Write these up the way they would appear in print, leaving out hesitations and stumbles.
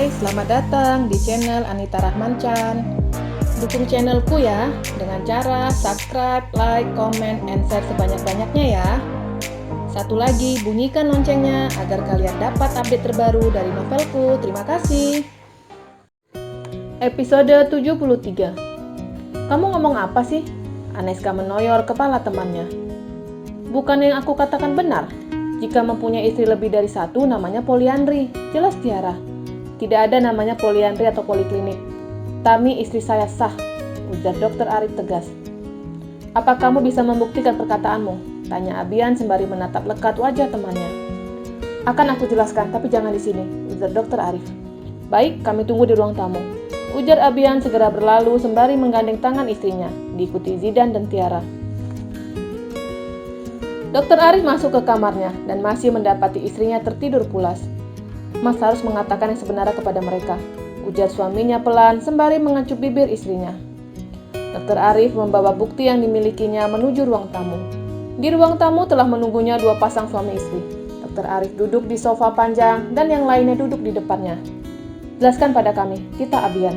Hai, selamat datang di channel Anita Rahman Chan. Dukung channelku ya dengan cara subscribe, like, comment, and share sebanyak-banyaknya ya. Satu lagi, bunyikan loncengnya agar kalian dapat update terbaru dari novelku. Terima kasih. Episode 73. Kamu ngomong apa sih? Aneska menoyor kepala temannya. Bukan yang aku katakan benar? Jika mempunyai istri lebih dari satu namanya poliandri, jelas Tiara. Tidak ada namanya poliandri atau poliklinik. Tami istri saya sah, ujar Dokter Arif tegas. Apa kamu bisa membuktikan perkataanmu? Tanya Abian sembari menatap lekat wajah temannya. Akan aku jelaskan, tapi jangan di sini, ujar Dokter Arif. Baik, kami tunggu di ruang tamu. Ujar Abian segera berlalu sembari menggandeng tangan istrinya, diikuti Zidan dan Tiara. Dokter Arif masuk ke kamarnya dan masih mendapati istrinya tertidur pulas. Mas harus mengatakan yang sebenarnya kepada mereka, ujar suaminya pelan sembari mengecup bibir istrinya. Dokter Arif membawa bukti yang dimilikinya menuju ruang tamu. Di ruang tamu telah menunggunya dua pasang suami istri. Dokter Arif duduk di sofa panjang dan yang lainnya duduk di depannya. Jelaskan pada kami, kita Abian.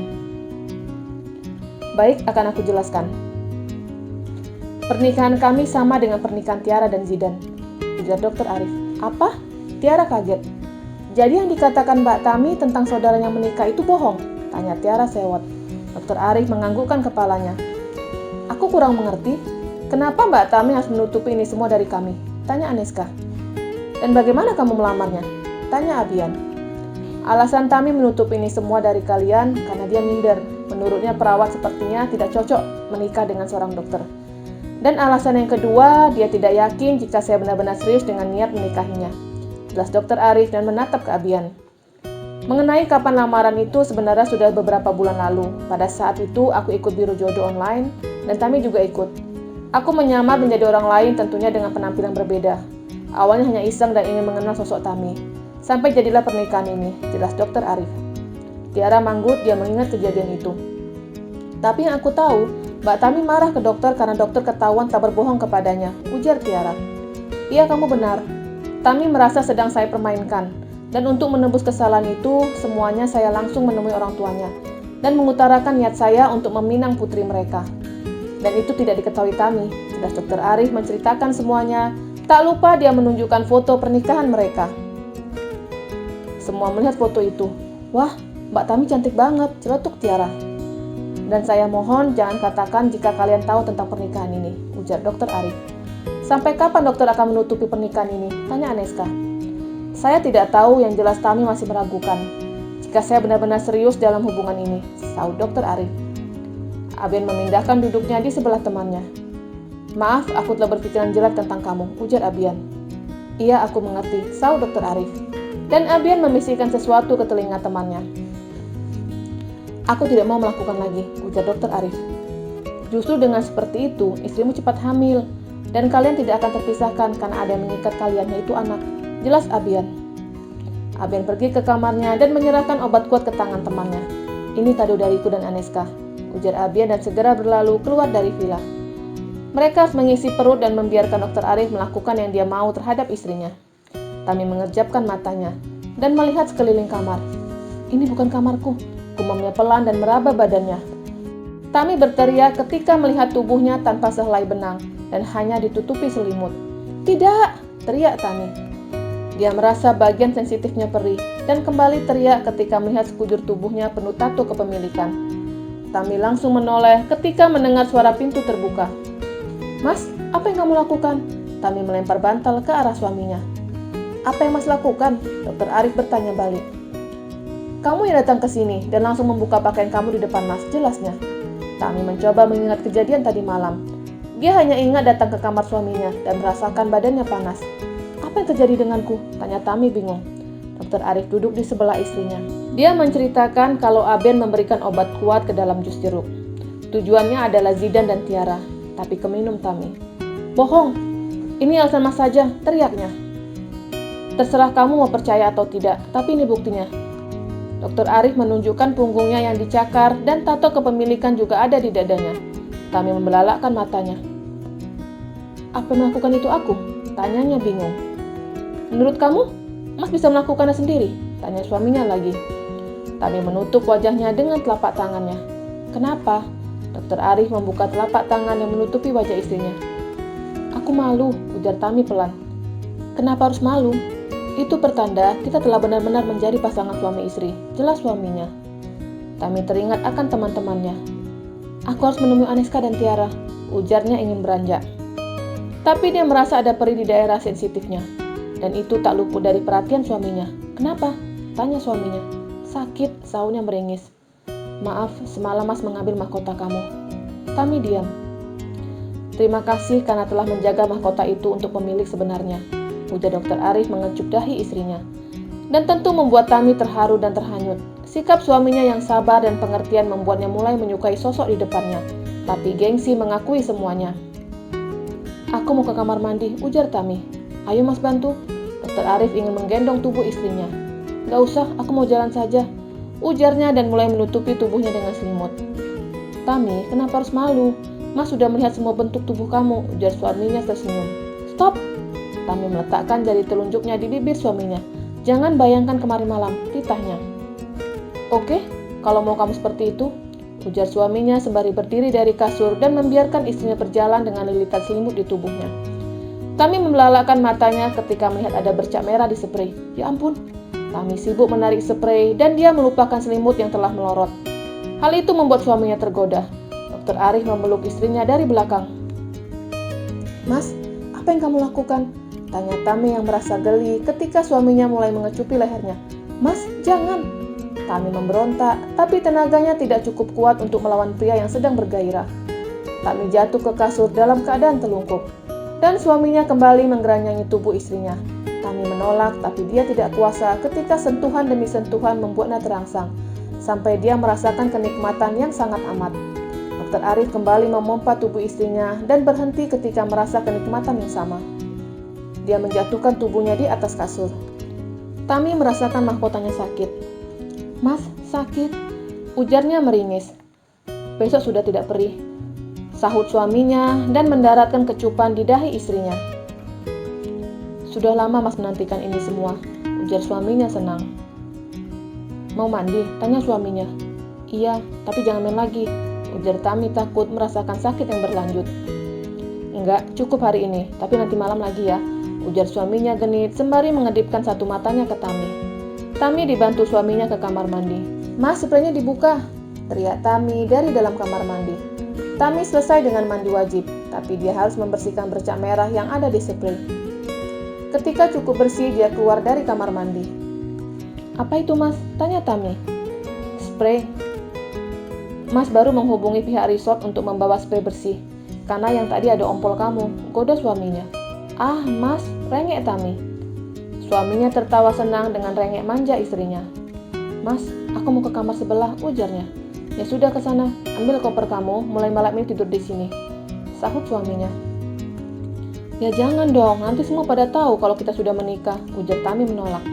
Baik, akan aku jelaskan. Pernikahan kami sama dengan pernikahan Tiara dan Zidan, ujar Dokter Arif. Apa? Tiara kaget. Jadi yang dikatakan Mbak Tami tentang saudaranya menikah itu bohong? Tanya Tiara sewot. Dokter Arif menganggukkan kepalanya. Aku kurang mengerti. Kenapa Mbak Tami harus menutupi ini semua dari kami? Tanya Aneska. Dan bagaimana kamu melamarnya? Tanya Abian. Alasan Tami menutup ini semua dari kalian karena dia minder. Menurutnya perawat sepertinya tidak cocok menikah dengan seorang dokter. Dan alasan yang kedua, dia tidak yakin jika saya benar-benar serius dengan niat menikahinya. Jelas Dokter Arif dan menatap ke Abian. Mengenai kapan lamaran itu sebenarnya sudah beberapa bulan lalu. Pada saat itu aku ikut biro jodoh online dan Tami juga ikut. Aku menyamar menjadi orang lain tentunya dengan penampilan berbeda. Awalnya hanya iseng dan ingin mengenal sosok Tami. Sampai jadilah pernikahan ini, jelas Dokter Arif. Tiara manggut, dia mengingat kejadian itu. Tapi yang aku tahu, Mbak Tami marah ke dokter karena dokter ketahuan tak berbohong kepadanya, ujar Tiara. Iya, kamu benar. Tami merasa sedang saya permainkan. Dan untuk menembus kesalahan itu, semuanya saya langsung menemui orang tuanya. Dan mengutarakan niat saya untuk meminang putri mereka. Dan itu tidak diketahui Tami. Jelas Dokter Arif menceritakan semuanya. Tak lupa dia menunjukkan foto pernikahan mereka. Semua melihat foto itu. Wah, Mbak Tami cantik banget, celetuk Tiara. Dan saya mohon jangan katakan jika kalian tahu tentang pernikahan ini, ujar Dokter Arif. Sampai kapan dokter akan menutupi pernikahan ini? Tanya Aneska. Saya tidak tahu, yang jelas Tami masih meragukan. Jika saya benar-benar serius dalam hubungan ini, sahut Dokter Arif. Abian memindahkan duduknya di sebelah temannya. Maaf, aku telah berpikiran jelek tentang kamu, ujar Abian. Iya, aku mengerti, sahut Dokter Arif. Dan Abian membisikkan sesuatu ke telinga temannya. Aku tidak mau melakukan lagi, ujar Dokter Arif. Justru dengan seperti itu, istrimu cepat hamil. Dan kalian tidak akan terpisahkan karena ada yang mengikat kalian, yaitu anak. Jelas Abian. Abian pergi ke kamarnya dan menyerahkan obat kuat ke tangan temannya. Ini kado dariku dan Aneska, ujar Abian dan segera berlalu keluar dari villa. Mereka harus mengisi perut dan membiarkan Dokter Arif melakukan yang dia mau terhadap istrinya. Tami mengerjapkan matanya dan melihat sekeliling kamar. Ini bukan kamarku. Gumamnya pelan dan meraba badannya. Tami berteriak ketika melihat tubuhnya tanpa sehelai benang dan hanya ditutupi selimut. Tidak, teriak Tami. Dia merasa bagian sensitifnya perih dan kembali teriak ketika melihat sekujur tubuhnya penuh tato kepemilikan. Tami langsung menoleh ketika mendengar suara pintu terbuka. Mas, apa yang kamu lakukan? Tami melempar bantal ke arah suaminya. Apa yang Mas lakukan? Dokter Arif bertanya balik. Kamu yang datang ke sini dan langsung membuka pakaian kamu di depan Mas, jelasnya. Tami mencoba mengingat kejadian tadi malam. Dia hanya ingat datang ke kamar suaminya dan merasakan badannya panas. Apa yang terjadi denganku? Tanya Tami bingung. Dokter Arif duduk di sebelah istrinya. Dia menceritakan kalau Abian memberikan obat kuat ke dalam jus jeruk. Tujuannya adalah Zidan dan Tiara, tapi keminum Tami. Bohong, ini alasan Mas saja, teriaknya. Terserah kamu mau percaya atau tidak, tapi ini buktinya. Dokter Arif menunjukkan punggungnya yang dicakar dan tato kepemilikan juga ada di dadanya. Tami membelalakkan matanya. Apa yang melakukan itu aku? Tanyanya bingung. Menurut kamu, Mas bisa melakukannya sendiri? Tanya suaminya lagi. Tami menutup wajahnya dengan telapak tangannya. Kenapa? Dokter Arif membuka telapak tangan yang menutupi wajah istrinya. Aku malu, ujar Tami pelan. Kenapa harus malu? Itu pertanda kita telah benar-benar menjadi pasangan suami istri, jelas suaminya. Tami teringat akan teman-temannya. Aku harus menemui Aneska dan Tiara, ujarnya ingin beranjak. Tapi dia merasa ada perih di daerah sensitifnya, dan itu tak luput dari perhatian suaminya. Kenapa? Tanya suaminya. Sakit, sahutnya meringis. Maaf, semalam Mas mengambil mahkota kamu. Tami diam. Terima kasih karena telah menjaga mahkota itu untuk pemilik sebenarnya, ujar Dokter Arif mengecup dahi istrinya. Dan tentu membuat Tami terharu dan terhanyut. Sikap suaminya yang sabar dan pengertian membuatnya mulai menyukai sosok di depannya. Tapi gengsi mengakui semuanya. Aku mau ke kamar mandi, ujar Tami. Ayo Mas bantu. Dokter Arif ingin menggendong tubuh istrinya. Gak usah, aku mau jalan saja, ujarnya dan mulai menutupi tubuhnya dengan selimut. Tami, kenapa harus malu? Mas sudah melihat semua bentuk tubuh kamu, ujar suaminya tersenyum. Stop! Tami meletakkan jari telunjuknya di bibir suaminya. Jangan bayangkan kemarin malam, titahnya. Oke, kalau mau kamu seperti itu, ujar suaminya sembari berdiri dari kasur dan membiarkan istrinya berjalan dengan lilitan selimut di tubuhnya. Tami membelalakkan matanya ketika melihat ada bercak merah di sprei. Ya ampun, Tami sibuk menarik sprei dan dia melupakan selimut yang telah melorot. Hal itu membuat suaminya tergoda. Dokter Arif memeluk istrinya dari belakang. Mas, apa yang kamu lakukan? Tanya Tami yang merasa geli ketika suaminya mulai mengecupi lehernya. Mas, jangan! Tami memberontak, tapi tenaganya tidak cukup kuat untuk melawan pria yang sedang bergairah. Tami jatuh ke kasur dalam keadaan telungkup, dan suaminya kembali menggeranyangi tubuh istrinya. Tami menolak, tapi dia tidak kuasa ketika sentuhan demi sentuhan membuatnya terangsang, sampai dia merasakan kenikmatan yang sangat amat. Dokter Arif kembali memompa tubuh istrinya dan berhenti ketika merasa kenikmatan yang sama. Dia menjatuhkan tubuhnya di atas kasur. Tami merasakan mahkotanya sakit. Mas, sakit, ujarnya meringis. Besok sudah tidak perih, sahut suaminya dan mendaratkan kecupan di dahi istrinya. Sudah lama Mas menantikan ini semua, ujar suaminya senang. Mau mandi? Tanya suaminya. Iya, tapi jangan main lagi, ujar Tami takut merasakan sakit yang berlanjut. Enggak, cukup hari ini, tapi nanti malam lagi ya, ujar suaminya genit sembari mengedipkan satu matanya ke Tami. Tami dibantu suaminya ke kamar mandi. Mas, spraynya dibuka, teriak Tami dari dalam kamar mandi. Tami selesai dengan mandi wajib, tapi dia harus membersihkan bercak merah yang ada di spray. Ketika cukup bersih, dia keluar dari kamar mandi. Apa itu Mas? Tanya Tami. Spray. Mas baru menghubungi pihak resort untuk membawa spray bersih, karena yang tadi ada ompol kamu, goda suaminya. Ah, Mas, rengek Tami. Suaminya tertawa senang dengan rengek manja istrinya. Mas, aku mau ke kamar sebelah, ujarnya. Ya sudah ke sana, ambil koper kamu, mulai malam ini tidur di sini, sahut suaminya. Ya jangan dong, nanti semua pada tahu kalau kita sudah menikah, ujar Tami menolak.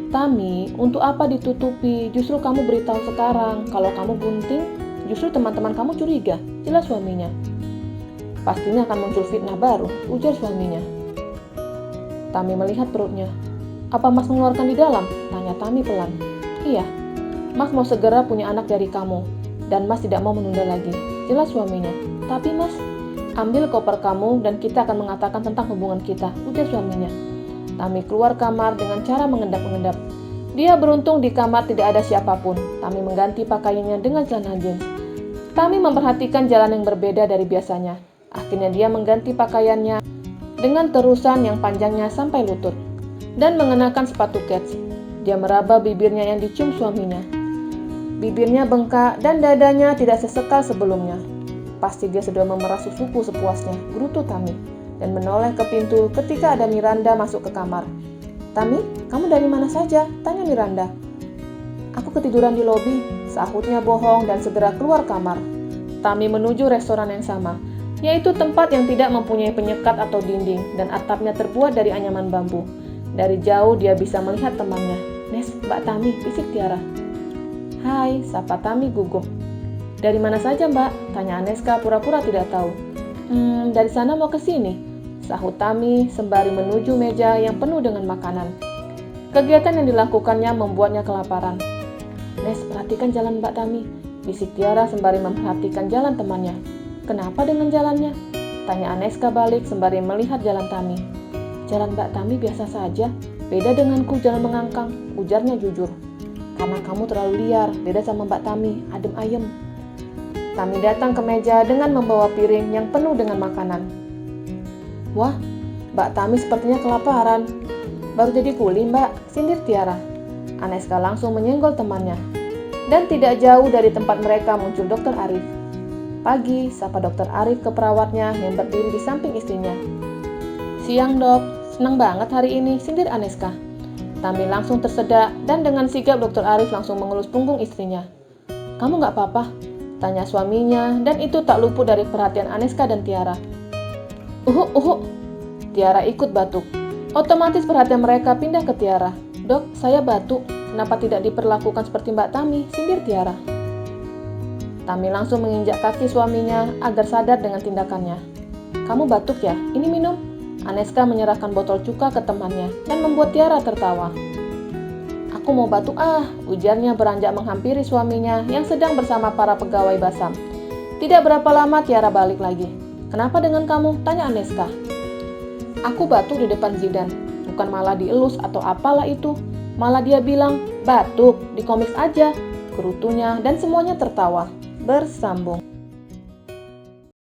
Tami, untuk apa ditutupi? Justru kamu beritahu sekarang, kalau kamu bunting, justru teman-teman kamu curiga, jelas suaminya. Pastinya akan muncul fitnah baru, ujar suaminya. Tami melihat perutnya. Apa Mas mengeluarkan di dalam? Tanya Tami pelan. Iya, Mas mau segera punya anak dari kamu, dan Mas tidak mau menunda lagi, jelas suaminya. Tapi Mas, ambil koper kamu dan kita akan mengatakan tentang hubungan kita, ujar suaminya. Tami keluar kamar dengan cara mengendap-endap. Dia beruntung di kamar tidak ada siapapun. Tami mengganti pakaiannya dengan celana jeans. Tami memperhatikan jalan yang berbeda dari biasanya. Akhirnya dia mengganti pakaiannya dengan terusan yang panjangnya sampai lutut dan mengenakan sepatu kets. Dia meraba bibirnya yang dicium suaminya. Bibirnya bengkak dan dadanya tidak sesekal sebelumnya. Pasti dia sudah memerah susuku sepuasnya, gerutu Tami, dan menoleh ke pintu ketika ada Miranda masuk ke kamar. Tami, kamu dari mana saja? Tanya Miranda. Aku ketiduran di lobi, sahutnya bohong dan segera keluar kamar. Tami menuju restoran yang sama, yaitu tempat yang tidak mempunyai penyekat atau dinding dan atapnya terbuat dari anyaman bambu. Dari jauh dia bisa melihat temannya. Nes, Mbak Tami, bisik Tiara. Hai, sapa Tami gugup. Dari mana saja Mbak? Tanya Aneska pura-pura tidak tahu. Dari sana mau ke sini, sahut Tami sembari menuju meja yang penuh dengan makanan. Kegiatan yang dilakukannya membuatnya kelaparan. Nes, perhatikan jalan Mbak Tami, bisik Tiara sembari memperhatikan jalan temannya. Kenapa dengan jalannya? Tanya Aneska balik sembari melihat jalan Tami. Jalan Mbak Tami biasa saja, beda denganku jalan mengangkang, ujarnya jujur. Karena kamu terlalu liar, beda sama Mbak Tami, adem ayem. Tami datang ke meja dengan membawa piring yang penuh dengan makanan. Wah, Mbak Tami sepertinya kelaparan. Baru jadi kuli Mbak, sindir Tiara. Aneska langsung menyenggol temannya. Dan tidak jauh dari tempat mereka muncul Dokter Arif. Pagi, sapa Dokter Arif ke perawatnya yang berdiri di samping istrinya. Siang dok, senang banget hari ini, sindir Aneska. Tami langsung tersedak dan dengan sigap Dokter Arif langsung mengelus punggung istrinya. Kamu gak apa-apa? Tanya suaminya dan itu tak luput dari perhatian Aneska dan Tiara. Tiara ikut batuk. Otomatis perhatian mereka pindah ke Tiara. Dok, saya batuk. Kenapa tidak diperlakukan seperti Mbak Tami? Sindir Tiara. Tami langsung menginjak kaki suaminya agar sadar dengan tindakannya. Kamu batuk ya? Ini minum. Aneska menyerahkan botol cuka ke temannya dan membuat Tiara tertawa. Aku mau batuk ujarnya beranjak menghampiri suaminya yang sedang bersama para pegawai basam. Tidak berapa lama Tiara balik lagi. Kenapa dengan kamu? Tanya Aneska. Aku batuk di depan Zidan, bukan malah dielus atau apalah itu. Malah dia bilang, batuk, di komik aja. Gerutunya dan semuanya tertawa. Bersambung.